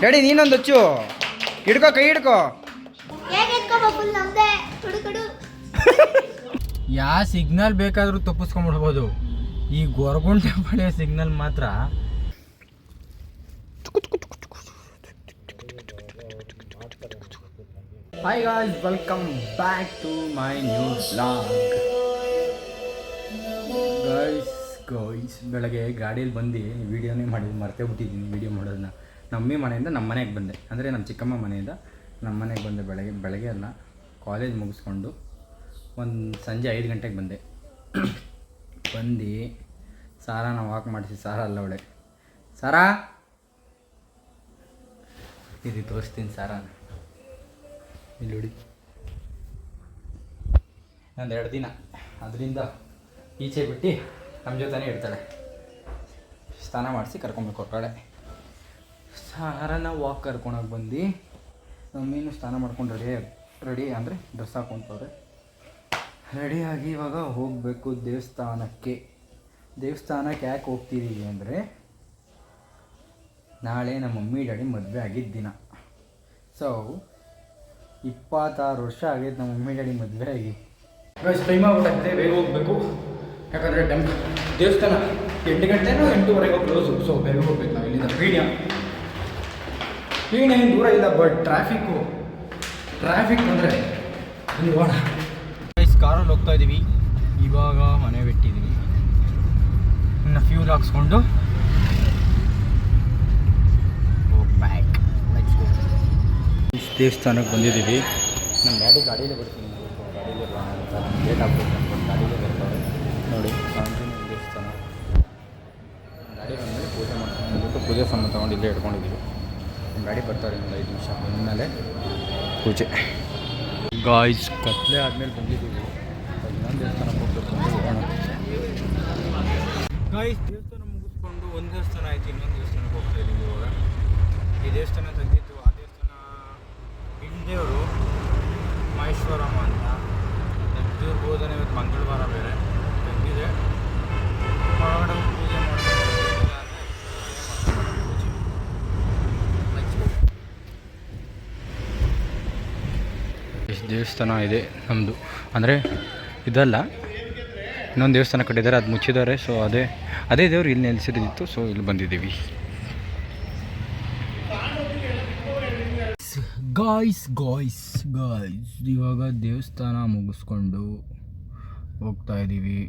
Daddy ನೀನೊಂದು ಹಚ್ಚು, ಹಿಡ್ಕೋ, ಕೈ ಹಿಡ್ಕೋ. ಯಾವ ಸಿಗ್ನಲ್ ಬೇಕಾದರೂ ತಪ್ಪಿಸ್ಕೊಂಡ್ಬಿಡ್ಬೋದು, ಈ ಗೊರಗುಂಟೆ ಬಳಿಯ ಸಿಗ್ನಲ್ ಮಾತ್ರ. Hi guys, welcome back to my new vlog. Guys ಬೆಳಗ್ಗೆ ಗಾಡೀಲಿ ಬಂದು ವೀಡಿಯೋನೇ ಮಾಡಿದ್ದು ಮರ್ತೇ ಬಿಟ್ಟಿದ್ದೀನಿ. ವೀಡಿಯೋ ಮಾಡೋದನ್ನ ನಮ್ಮ ಮನೆಯಿಂದ ನಮ್ಮ ಮನೆಗೆ ಬಂದೆ, ಅಂದರೆ ನಮ್ಮ ಚಿಕ್ಕಮ್ಮ ಮನೆಯಿಂದ ನಮ್ಮ ಮನೆಗೆ ಬಂದೆ. ಬೆಳಗ್ಗೆ ಅಲ್ಲ, ಕಾಲೇಜ್ ಮುಗಿಸ್ಕೊಂಡು ಸಂಜೆ 5 ಗಂಟೆಗೆ ಬಂದೆ. ಬಂದು ಸಾರಾನ ವಾಕ್ ಮಾಡಿಸಿ, ಸಾರ ಅಲ್ಲ ಅವಳೆ, ಸಾರಾ ಇದು ತೋರಿಸ್ತೀನಿ. ಸಾರಾನ ಇಲ್ಲಿ ನೋಡಿ, ಒಂದು 2 ದಿನ ಅದರಿಂದ ಈಚೆ ಬಿಟ್ಟು ನಮ್ಮ ಜೊತೆನೇ ಇರ್ತಾಳೆ. ಸ್ನಾನ ಮಾಡಿಸಿ ಕರ್ಕೊಬೇಕು ಹೊರಗಡೆ. ಸಾರನ ವಾಕ್ ಕರ್ಕೊಳಕ್ಕೆ ಬಂದು ಮಮ್ಮಿನೂ ಸ್ನಾನ ಮಾಡ್ಕೊಂಡು ರೆಡಿ ಅಂದರೆ ಡ್ರೆಸ್ ಹಾಕ್ಕೊಂತವ್ರೆ. ರೆಡಿಯಾಗಿ ಇವಾಗ ಹೋಗಬೇಕು ದೇವಸ್ಥಾನಕ್ಕೆ. ದೇವಸ್ಥಾನಕ್ಕೆ ಯಾಕೆ ಹೋಗ್ತಿದ್ದೀವಿ ಅಂದರೆ, ನಾಳೆ ನಮ್ಮ ಮಮ್ಮಿ ಡ್ಯಾಡಿ ಮದುವೆ ಆಗಿದ್ದ ದಿನ. ಸೊ 26 ವರ್ಷ ಆಗೈತೆ ನಮ್ಮ ಮಮ್ಮಿ ಡ್ಯಾಡಿ ಮದುವೆ ಆಗಿ. ಟೈಮ್ ಆಗ್ಬಿಟ್ಟೆ, ಬೇಗ ಹೋಗಬೇಕು. ಯಾಕಂದರೆ ದೇವಸ್ಥಾನ 8 ಗಂಟೆನೂ 8:30 ಕ್ಲೋಸು. ಸೊ ಬೇಗ ಹೋಗ್ಬೇಕು ನಾವು ಇಲ್ಲಿಂದ. ಪೀಣ್ಯ ಏನು ದೂರ ಇಲ್ಲ, ಬಟ್ ಟ್ರಾಫಿಕ್ ಅಂದರೆ ಹೋಗೋಣ. ಕಾರಲ್ಲಿ ಹೋಗ್ತಾ ಇದ್ದೀವಿ. ಇವಾಗ ಮನೆ ಬಿಟ್ಟಿದ್ದೀವಿ. ಇನ್ನು ಫ್ಯೂಲ್ ಹಾಕ್ಸ್ಕೊಂಡು ಬ್ಯಾಕ್. ದೇವಸ್ಥಾನಕ್ಕೆ ಬಂದಿದ್ದೀವಿ. ನಮ್ಮ ಗಾಡೀಲೇ ಬರ್ತೀನಿ, ಗಾಡೀಲೇ ಬರೋಣ ಅಂತ. ಲೇಟ್ ಆಗ್ಬೇಕು ಅಂದ್ಕೊಂಡು ಗಾಡೀಲೇ ಬರ್ತಾರೆ. ನೋಡಿ, ಆಂಜನೇಯ ದೇವಸ್ಥಾನ. ಗಾಡಿ ಬಂದಮೇಲೆ ಪೂಜೆ ಮಾಡ್ಕೊಂಡು ಪೂಜೆ ಸಾಮಾನು ತೊಗೊಂಡು ಇಲ್ಲೇ ಇಟ್ಕೊಂಡಿದ್ದೀವಿ. ಗಾಡಿ ಬರ್ತಾರೆ ಇನ್ನೊಂದು 5 ನಿಮಿಷ ಬಂದಮೇಲೆ ಪೂಜೆ. ಗಾಯ್ಸ್ ಕತ್ಲೆ ಆದಮೇಲೆ ಬಂದಿದ್ದೀವಿ. ಇನ್ನೊಂದು ದೇವಸ್ಥಾನಕ್ಕೆ ಹೋಗ್ಬೇಕು ಅಂತ ಹೋಗೋಣ. ಗಾಯ್ಸ್ ದೇವಸ್ಥಾನ ಮುಗಿಸ್ಕೊಂಡು ಒಂದು ದೇವಸ್ಥಾನ ಆಯ್ತು, ಇನ್ನೊಂದು ದೇವಸ್ಥಾನಕ್ಕೆ ಹೋಗ್ತಾ ಇದ್ದೀವಿ. ಇವಾಗ ಈ ದೇವಸ್ಥಾನ ತಂದಿತ್ತು, ಆ ದೇವಸ್ಥಾನ ಹಿಂದೇವರು ಮಹೇಶ್ವರಮ್ಮ ಅಂತ ತೆಗ್ದಿರ್ಬೋದನೇ. ಇವತ್ತು ಮಂಗಳವಾರ ಬೇರೆ ತೆಗ್ದಿದೆ. ಹೊರಗಡೆ ಪೂಜೆ ದೇವಸ್ಥಾನ ಇದೆ ನಮ್ಮದು. ಅಂದರೆ ಇದಲ್ಲ, ಇನ್ನೊಂದು ದೇವಸ್ಥಾನ ಕಟ್ಟಿದ್ದಾರೆ, ಅದು ಮುಚ್ಚಿದ್ದಾರೆ. ಸೊ ಅದೇ ದೇವರು ಇಲ್ಲಿ ನೆಲೆಸಿರೋದಿತ್ತು. ಸೊ ಇಲ್ಲಿ ಬಂದಿದ್ದೀವಿ. ಗಾಯ್ಸ್ ಇವಾಗ ದೇವಸ್ಥಾನ ಮುಗಿಸ್ಕೊಂಡು ಹೋಗ್ತಾ ಇದ್ದೀವಿ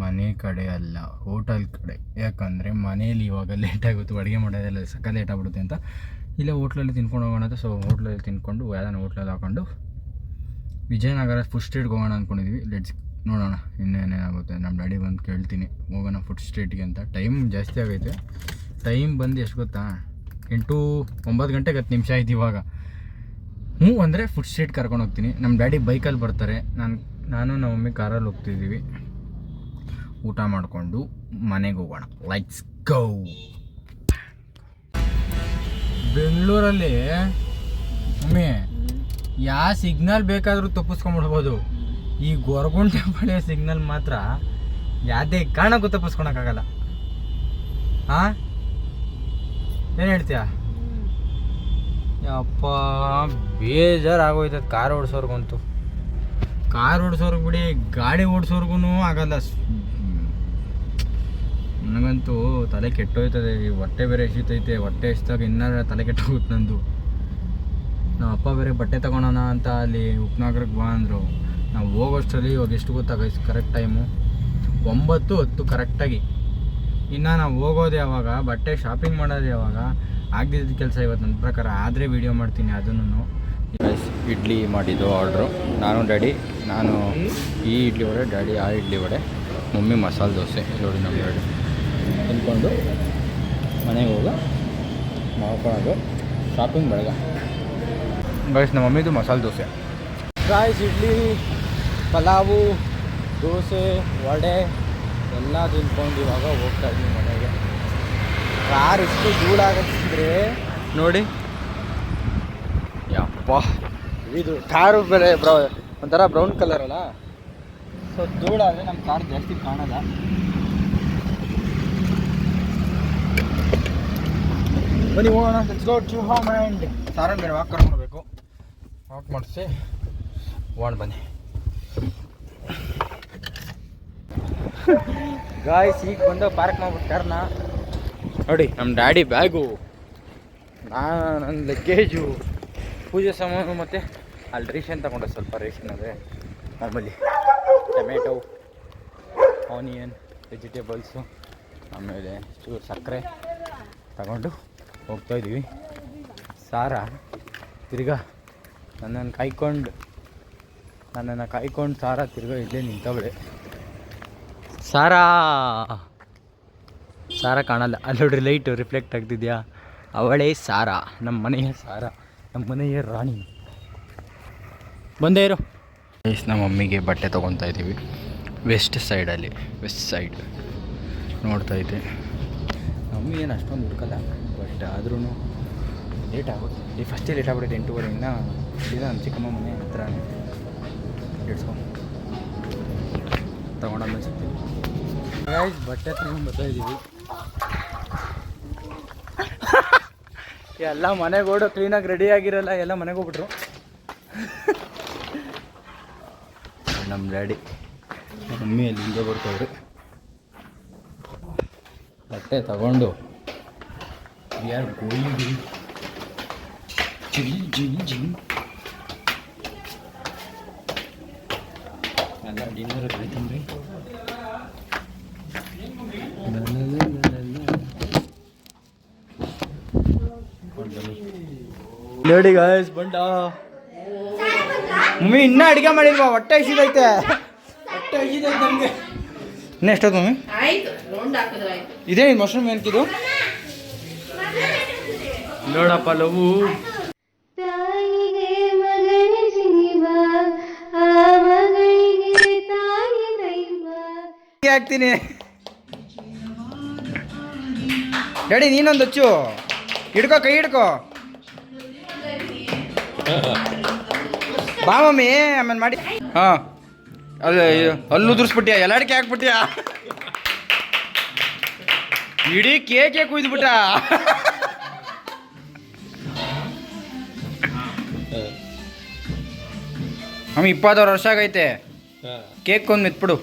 ಮನೆ ಕಡೆ ಅಲ್ಲ, ಹೋಟೆಲ್ ಕಡೆ. ಯಾಕಂದರೆ ಮನೇಲಿ ಇವಾಗ ಲೇಟಾಗುತ್ತೆ, ಅಡುಗೆ ಮಾಡೋದೆಲ್ಲ ಸಕ್ಕ ಲೇಟ್ ಆಗ್ಬಿಡುತ್ತೆ ಅಂತ ಇಲ್ಲೇ ಹೋಟ್ಲಲ್ಲಿ ತಿನ್ಕೊಂಡು ಹೋಗೋಣ ಅಂತ. ಸೊ ಹೋಟ್ಲಲ್ಲಿ ತಿನ್ಕೊಂಡು ಯಾವ್ದಾನ ಹೋಟ್ಲಲ್ಲಿ ಹಾಕೊಂಡು ವಿಜಯನಗರ ಫುಡ್ ಸ್ಟ್ರೀಟ್ಗೆ ಹೋಗೋಣ ಅಂದ್ಕೊಂಡಿದ್ವಿ. ನೋಡೋಣ ಇನ್ನೇನೇನಾಗುತ್ತೆ. ನಮ್ಮ ಡ್ಯಾಡಿ ಬಂದು ಕೇಳ್ತೀನಿ, ಹೋಗೋಣ ಫುಡ್ ಸ್ಟ್ರೀಟ್ಗೆ ಅಂತ. ಟೈಮ್ ಜಾಸ್ತಿ ಆಗೈತೆ. ಟೈಮ್ ಬಂದು ಎಷ್ಟು ಗೊತ್ತಾ, 9 ಗಂಟೆಗೆ 10 ನಿಮಿಷ ಆಯ್ತು ಇವಾಗ. ಅಂದರೆ ಫುಡ್ ಸ್ಟ್ರೀಟ್ ಕರ್ಕೊಂಡು ಹೋಗ್ತೀನಿ. ನಮ್ಮ ಡ್ಯಾಡಿ ಬೈಕಲ್ಲಿ ಬರ್ತಾರೆ, ನಾನು ನಮ್ಮ ಮಮ್ಮಿ ಕಾರಲ್ಲಿ ಹೋಗ್ತಿದ್ದೀವಿ. ಊಟ ಮಾಡಿಕೊಂಡು ಮನೆಗೆ ಹೋಗೋಣ. ಲೆಟ್ಸ್ ಗೋ. ಬೆಂಗಳೂರಲ್ಲಿ ಮಮ್ಮಿ ಯಾವ ಸಿಗ್ನಲ್ ಬೇಕಾದರೂ ತಪ್ಪಿಸ್ಕೊಂಡ್ಬಿಡ್ಬೋದು, ಈ ಗೊರಗುಂಟೆ ಬಳಿಯ ಸಿಗ್ನಲ್ ಮಾತ್ರ ಯಾವುದೇ ಕಾರಣಕ್ಕೂ ತಪ್ಪಿಸ್ಕೊಳಕ್ಕಾಗಲ್ಲ. ಹಾಂ, ಏನು ಹೇಳ್ತೀಯ? ಯಪ್ಪ ಬೇಜಾರಾಗೋಯ್ತದೆ ಕಾರ್ ಓಡಿಸೋರ್ಗಂತೂ. ಕಾರ್ ಓಡಿಸೋರ್ಗೆ ಬಿಡಿ, ಗಾಡಿ ಓಡಿಸೋರ್ಗು ಆಗಲ್ಲ. ನನಗಂತೂ ತಲೆ ಕೆಟ್ಟೋಯ್ತದೆ. ಹೊಟ್ಟೆ ಬೇರೆ ಎಸಿತೈತೆ. ಹೊಟ್ಟೆ ಎಸಿದಾಗ ಇನ್ನೂ ತಲೆ ಕೆಟ್ಟೋಗುತ್ತೆ ನಂದು. ನಮ್ಮ ಅಪ್ಪ ಬೇರೆ ಬಟ್ಟೆ ತೊಗೊಳೋಣ ಅಂತ ಅಲ್ಲಿ ಉಪನಗರಕ್ಕೆ ಬಾ ಅಂದರು. ನಾವು ಹೋಗೋಷ್ಟರಲ್ಲಿ ಇವಾಗ ಎಷ್ಟು ಗೊತ್ತಾಗೈತೆ ಕರೆಕ್ಟ್ ಟೈಮು 9:10 ಕರೆಕ್ಟಾಗಿ. ಇನ್ನು ನಾವು ಹೋಗೋದು ಯಾವಾಗ, ಬಟ್ಟೆ ಶಾಪಿಂಗ್ ಮಾಡೋದು ಯಾವಾಗ, ಆಗದಿದ್ದ ಕೆಲಸ ಇವತ್ತು ನನ್ನ ಪ್ರಕಾರ. ಆದರೆ ವೀಡಿಯೋ ಮಾಡ್ತೀನಿ ಅದನ್ನು. ಇಡ್ಲಿ ಮಾಡಿದ್ದು ಆರ್ಡ್ರು. ನಾನು ಈ ಇಡ್ಲಿ ವಡೆ, ಡ್ಯಾಡಿ ಆ ಇಡ್ಲಿ ವಡೆ, ಮಮ್ಮಿ ಮಸಾಲೆ ದೋಸೆ. ನೋಡಿ ನಮ್ಮ ಡ್ಯಾಡಿ ತಿನ್ಕೊಂಡು ಮನೆಗೆ ಮಾಡ್ಕೊಳ್ಳೋದು ಶಾಪಿಂಗ್ ಬೆಳಗ್ಗೆ. ಗಾಯ್ಸ್ ನಮ್ಮ ಮಮ್ಮಿದು ಮಸಾಲೆ ದೋಸೆ. ಗಾಯ್ಸ್ ಇಡ್ಲಿ, ಪಲಾವು, ದೋಸೆ, ವಡೆ ಎಲ್ಲ ತಿನ್ಕೊಂಡು ಇವಾಗ ಹೋಗ್ತಾ ಇದ್ವಿ ಮನೆಗೆ. ಕಾರ್ ಎಷ್ಟು ಧೂಳಾಗತ್ತಿದ್ರೆ ನೋಡಿ. ಯಪ್ಪ, ಇದು ಕಾರು ಬೇರೆ ಒಂಥರ ಬ್ರೌನ್ ಕಲರ್ ಅಲ್ಲ. ಸೊ ಧೂಳಾದರೆ ನಮ್ಮ ಕಾರ್ ಜಾಸ್ತಿ ಕಾಣಲ್ಲ. ಬನ್ನಿ ಹೋಗೋಣ. Let's go to home and ಸಾರನ್ ಬೇರೆ ವಾಕ್ ಕರ್ಕೊಂಡ್ಬೇಕು. ವಾಕ್ ಮಾಡಿಸಿ ಹೋಗೋಣ ಬನ್ನಿ ಗಾಯ್ಸ್. ಈಗ ಬಂದು ಪಾರ್ಕ್ ಮಾಡ್ಬಿಟ್ಟು ಕಾರ್ನ ನೋಡಿ. ನಮ್ಮ ಡ್ಯಾಡಿ ಬ್ಯಾಗು, ನನ್ನ ಲಗೇಜು, ಪೂಜೆ ಸಾಮಾನು ಮತ್ತು ಅಲ್ಲಿ ರೇಷನ್ ತಗೊಂಡೆ. ಸ್ವಲ್ಪ ರೇಷನ್ ಅದೇ ಮಾಮೂಲಿ ಟೊಮೆಟೊ, ಆನಿಯನ್, ವೆಜಿಟೇಬಲ್ಸು, ಆಮೇಲೆ ಚೂರು ಸಕ್ಕರೆ ತಗೊಂಡು ಹೋಗ್ತಾಯಿದ್ದೀವಿ. ಸಾರಾ ತಿರ್ಗಾ ನನ್ನನ್ನು ಕಾಯ್ಕೊಂಡು ಸಾರಾ ತಿರ್ಗಾ ಇಲ್ಲೇ ನಿಂತವಳೆ. ಸಾರಾ ಕಾಣಲ್ಲ ಅಲ್ಲಿ ನೋಡ್ರಿ, ಲೈಟು ರಿಫ್ಲೆಕ್ಟ್ ಆಗ್ತಿದ್ಯಾ? ಅವಳೇ ಸಾರಾ, ನಮ್ಮ ಮನೆಯ ಸಾರಾ, ನಮ್ಮ ಮನೆಯ ರಾಣಿ. ಬಂದೇ ಇರು. ನಮ್ಮ ಮಮ್ಮಿಗೆ ಬಟ್ಟೆ ತೊಗೊತಾ ಇದ್ದೀವಿ ವೆಸ್ಟ್ ಸೈಡ್ ನೋಡ್ತಾ ಇದ್ದೆ. ಮಮ್ಮಿ ಏನು ಅಷ್ಟೊಂದು ಹುಡ್ಕಲ್ಲ, ಬಟ್ ಆದ್ರೂ ಲೇಟ್ ಆಗುತ್ತೆ. ಫಸ್ಟೇ ಲೇಟ್ ಆಗ್ಬಿಡುತ್ತೆ. 8:30 ಇನ್ನು ನಮ್ಮ ಚಿಕ್ಕಮ್ಮ ಮನೆ ಹತ್ರ ಇಡ್ಸ್ಕೊಂಡು ತಗೊಂಡು ಸಿಗ್ತೀವಿ. ಬಟ್ಟೆ ತಗೊಂಡು ಬರ್ತಾ ಇದ್ದೀವಿ. ಎಲ್ಲ ಮನೆಗೋಡು ಕ್ಲೀನಾಗಿ ರೆಡಿ ಆಗಿರಲ್ಲ, ಎಲ್ಲ ಮನೆಗೆ ಹೋಗ್ಬಿಟ್ರು. ನಮ್ಮ ಡ್ಯಾಡಿ ಮಮ್ಮಿ ಅಲ್ಲಿ ಹಿಂದೆ ಬರ್ತಾವ್ರಿ. ಬಟ್ಟೆ ತಗೊಂಡು ವಿ ಆರ್ ಗೋಯಿಂಗ್ ಜಿಮ್ ಎಲ್ಲ ಡಿನ್ನರ್ ಕಳಿತೀನಿ. ನೋಡಿ ಗಾಯ್ಸ್ ಬಂಡ ಮಮ್ಮಿ ಇನ್ನೂ ಅಡುಗೆ ಮಾಡಿಲ್ವಾ? ಹೊಟ್ಟೆ ಹಸಿದೈತೆ ನಮಗೆ. ಇನ್ನೂ ಎಷ್ಟೊತ್ತು ಮಮ್ಮಿ? ಇದೇ ಮಶ್ರೂಮ್ ಏನಕ್ಕಿದು? ನೋಡಪ್ಪ ಲವು ಹಾಕ್ತೀನಿ. ಡ್ಯಾಡಿ ನೀನೊಂದು ಹಚ್ಚು, ಹಿಡ್ಕೋ, ಕೈ ಹಿಡ್ಕೋ. ಬಾ ಮಮ್ಮಿ, ಆಮೇಲೆ ಮಾಡಿ. ಹಾಂ ಅಲ್ಲಿ ಉದುರಿಸ್ಬಿಟ್ಯಾ, ಎಲ್ಲ ಅಡಿಕೆ ಹಾಕ್ಬಿಟ್ಯಾ, ಇಡೀ ಕೇಕೆ ಕುಯ್ದುಬಿಟ್ಟ. ಮಮ್ಮಿ 26 ವರ್ಷ ಆಗೈತೆ, ಕೇಕ್ ಒಂದು ಮೆತ್ಬಿಡು.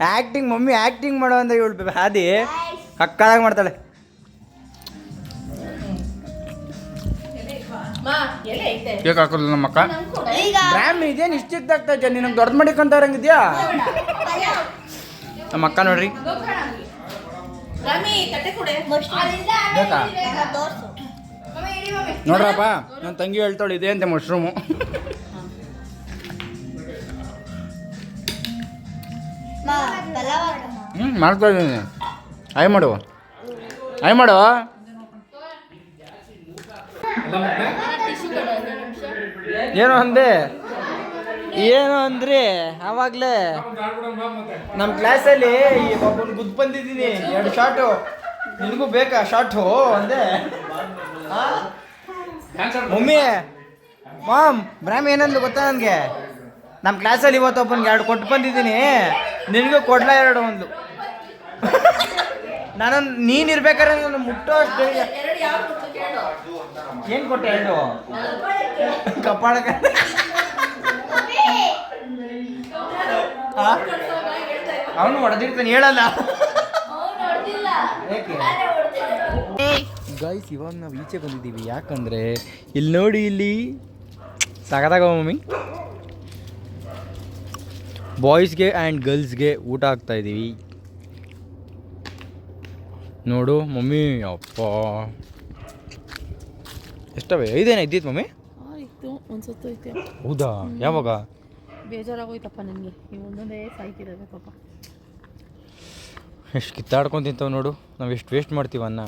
ಆ್ಯಕ್ಟಿಂಗ್ ಮಮ್ಮಿ ಆ್ಯಕ್ಟಿಂಗ್ ಮಾಡೋ ಅಂತ ಹೇಳ್ಬೇಕು. ಹಾದಿ ಕಕ್ಕಳಾಗಿ ಮಾಡ್ತಾಳೆ. ಕೇಕ್ ಹಾಕೋದು ನಮ್ಮ ಅಕ್ಕ. ರ್ಯಾಮ್ ಇದೇನು ಇಷ್ಟಿದ್ದಾಗ್ತಾ ಇದ್ಯಾ? ನಿನಗೆ ದೊಡ್ಡ ಮಾಡಿಕೊಂತ ಇರಂಗಿದ್ಯಾ? ನಮ್ಮ ಅಕ್ಕ ನೋಡ್ರಿ. ಬೇಕಾ ನೋಡ್ರಪ್ಪ, ನನ್ನ ತಂಗಿ ಹೇಳ್ತಾಳೆ ಇದೆ ಅಂತೆ ಮಶ್ರೂಮು. ಮಾಡ್ತಾ ಇದ್ದೀನಿ. ಆಯ್ ಮಾಡುವ ಏನೋ ಅಂದ್ರಿ ಆವಾಗಲೇ ನಮ್ಮ ಕ್ಲಾಸಲ್ಲಿ ಒಬ್ಬನ ಗುದ್ದು ಬಂದಿದ್ದೀನಿ. 2 ಶಾರ್ಟು ನಿನಗೂ ಬೇಕಾ ಶಾರ್ಟು ಅಂದೆ. ಮಮ್ಮಿ ಮಾಮ್ ಬ್ರಾಹ್ಮಿ ಏನಂದ್ಲು ಗೊತ್ತಾ ನನಗೆ? ನಮ್ಮ ಕ್ಲಾಸಲ್ಲಿ ಇವತ್ತು ಒಬ್ಬನಿಗೆ 2 ಕೊಟ್ಟು ಬಂದಿದ್ದೀನಿ. ನಿನಗೂ ಕೊಡ್ಲ ಎರಡು ಒಂದು. ನಾನು ನೀನು ಇರ್ಬೇಕಾದ್ರೆ ನಾನು ಮುಟ್ಟೋ ಅಷ್ಟು ಏನು ಕೊಟ್ಟೆ ಎರಡು ಕಪಾಳಕ್ಕೆ ಅವನು ಹೊಡೆದಿರ್ತಾನೆ ಹೇಳಲ್ಲ. ಗೈಸ್ ಇವಾಗ ನಾವು ಈಚೆ ಬಂದಿದ್ದೀವಿ, ಯಾಕಂದರೆ ಇಲ್ಲಿ ನೋಡಿ, ಇಲ್ಲಿ ಸಾಕಾಗ ಮಮ್ಮಿ ಬಾಯ್ಸ್ಗೆ ಆ್ಯಂಡ್ ಗರ್ಲ್ಸ್ಗೆ ಊಟ ಹಾಕ್ತಾಯಿದ್ದೀವಿ. ನೋಡು ಮಮ್ಮಿ, ಅಪ್ಪ ಎಷ್ಟವೆ? 5 ಇದ್ದಿತ್ತು ಮಮ್ಮಿ? ಇತ್ತು ಒಂದ್ಸತ್ತು ಐತೆ. ಹೌದಾ? ಯಾವಾಗ? ಬೇಜಾರಾಗೋಯ್ತಪ್ಪ ನನಗೆ, ನೀವು ಒಂದೊಂದೇ ಸಾಯ್ತಿರೋದೆ ಪಾಪ. ಎಷ್ಟು ಕಿತ್ತಾಡ್ಕೊಂಡು ತಿಂತಾವೆ ನೋಡು, ನಾವು ಎಷ್ಟು ವೇಸ್ಟ್ ಮಾಡ್ತೀವಿ ಅನ್ನ.